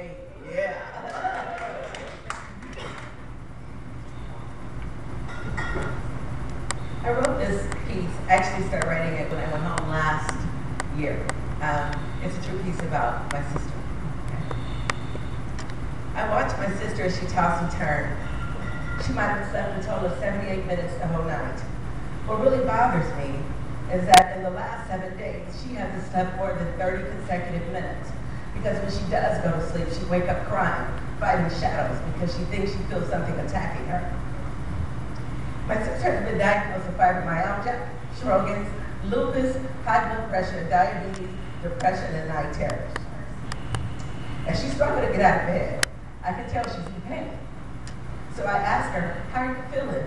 Hey, yeah. I wrote this piece, actually started writing it when I went home last year. It's a true piece about my sister. Okay. I watched my sister as she tossed and turned. She might have slept a total of 78 minutes the whole night. What really bothers me is that in the last 7 days, she hasn't slept more than 30 consecutive minutes. Because when she does go to sleep, she wake up crying, fighting shadows, because she thinks she feels something attacking her. My sister has been diagnosed with fibromyalgia, Sjogren's, lupus, high blood pressure, diabetes, depression, and night terrors. As she struggled to get out of bed, I could tell she's in pain. So I asked her, how are you feeling?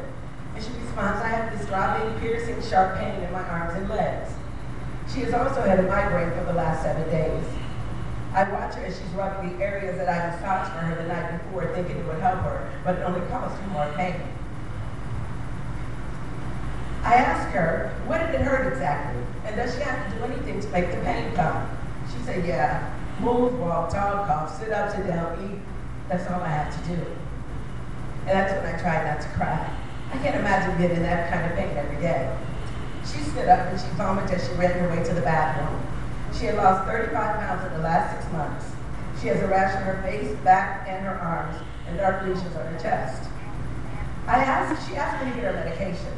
And she responds, I have this throbbing, piercing, sharp pain in my arms and legs. She has also had a migraine for the last 7 days. I watch her as she's rubbing the areas that I massaged for her the night before, thinking it would help her, but it only caused her more pain. I asked her, what did it hurt exactly? And does she have to do anything to make the pain come? She said, yeah, move, walk, talk, cough, sit up, sit down, eat. That's all I have to do. And that's when I tried not to cry. I can't imagine getting that kind of pain every day. She stood up and she vomited as she ran her way to the bathroom. She had lost 35 pounds in the last 6 months. She has a rash on her face, back, and her arms, and dark lesions on her chest. She asked me to get her medication.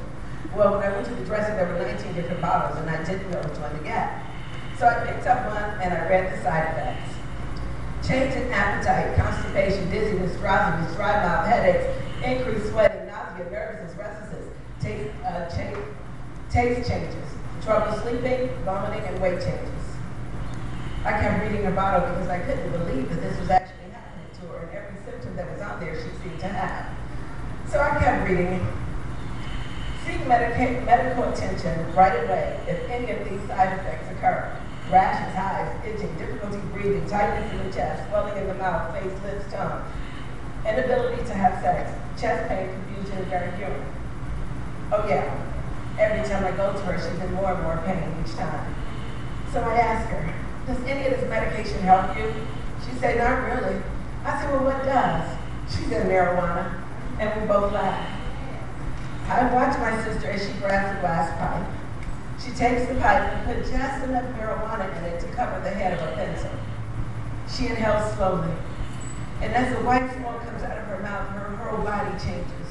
Well, when I went to the dresser, there were 19 different bottles, and I didn't know which one to get. So I picked up one, and I read the side effects. Change in appetite, constipation, dizziness, drowsiness, dry mouth, headaches, increased sweating, nausea, nervousness, restlessness, taste changes, trouble sleeping, vomiting, and weight changes. I kept reading her bottle because I couldn't believe that this was actually happening to her, and every symptom that was on there she seemed to have. So I kept reading. Seek medical attention right away if any of these side effects occur. Rashes, hives, itching, difficulty breathing, tightness in the chest, swelling in the mouth, face, lips, tongue, inability to have sex, chest pain, confusion, and varicular. Oh yeah, every time I go to her, she's in more and more pain each time. So I asked her, does any of this medication help you? She said, not really. I said, well, what does? She said, marijuana, and we both laughed. I watched my sister as she grabs a glass pipe. She takes the pipe and puts just enough marijuana in it to cover the head of a pencil. She inhales slowly. And as the white smoke comes out of her mouth, her whole body changes.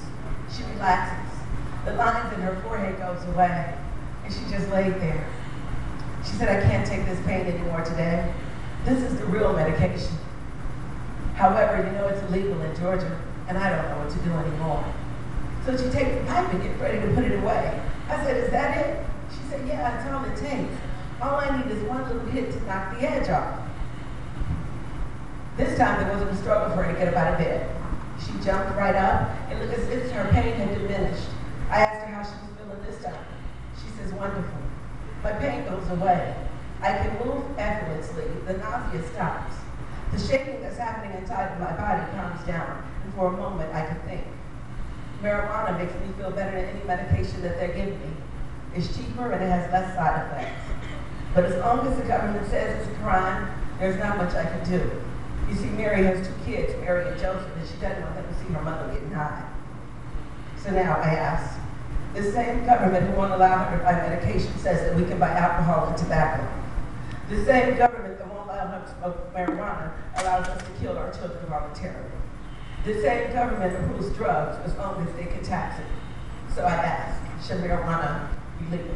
She relaxes. The lines in her forehead goes away. And she just laid there. She said, I can't take this pain anymore today. This is the real medication. However, you know it's illegal in Georgia, and I don't know what to do anymore. So she takes the pipe and gets ready to put it away. I said, is that it? She said, yeah, that's all it takes. All I need is one little hit to knock the edge off. This time there wasn't a struggle for her to get up out of bed. She jumped right up and looked as if her pain had diminished. I asked her how she was feeling this time. She says, wonderful. My pain goes away. I can move effortlessly. The nausea stops. The shaking that's happening inside of my body calms down, and for a moment I can think. Marijuana makes me feel better than any medication that they're giving me. It's cheaper and it has less side effects. But as long as the government says it's a crime, there's not much I can do. You see, Mary has 2 kids, Mary and Joseph, and she doesn't want them to see her mother getting high. So now I ask, the same government who won't allow her to buy medication says that we can buy alcohol and tobacco. The same government that won't allow her to smoke marijuana allows us to kill our children voluntarily. The same government approves drugs as long as they can tax it. So I ask, should marijuana be legal?